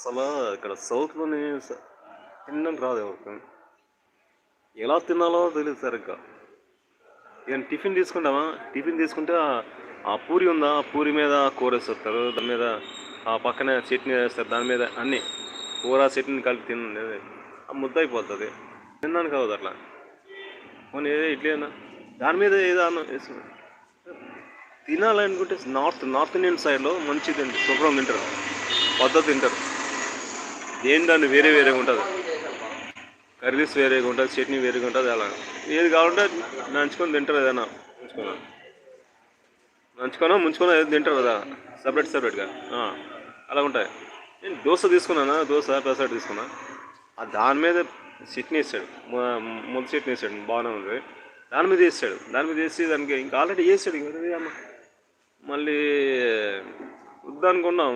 అసలు ఇక్కడ సౌత్‌లోని తినడానికి రాదు ఎవరికి. ఎలా తినాలో తెలీదు సరిగ్గా. ఏమైనా టిఫిన్ తీసుకుంటామా, టిఫిన్ తీసుకుంటే ఆ పూరి ఉందా, ఆ పూరి మీద కూరేసేస్తారు. దాని మీద ఆ పక్కనే చట్నీ వేస్తారు. దాని మీద అన్నీ కూర, చట్నీ కలిపి తినేది. ఆ ముద్దయిపోతది. తినడానికి అవ్వదు అట్లా. పోనీ ఏదో ఇడ్లీ అన్నా దాని మీద ఏదో అన్నం వేసుకొని తినాలనుకుంటే నార్త్ ఇండియన్ సైడ్‌లో మంచిగా శుభ్రంగా తింటారు. పద్ధతి తింటారు. దేని దాన్ని వేరే వేరేగా ఉంటది. కర్రీస్ వేరేగా ఉంటుంది, చట్నీ వేరేగా ఉంటుంది. అలా ఏది కావాలంటే నంచుకొని తింటారు. ఏదైనా ముంచుకొని ఏదో తింటారు కదా, సపరేట్గా. అలా ఉంటాయి. నేను దోశ తీసుకున్నానా, దోశ పెసరట్టు తీసుకున్నా. దాని మీద చట్నీ వేసాడు, ముద్ద చట్నీ వేసాడు, బాగానే ఉంది. దాని మీద వేసాడు, దానికి ఇంకా ఆల్రెడీ వేసాడు. ఇంకా అమ్మ మళ్ళీ వద్దనుకున్నాం.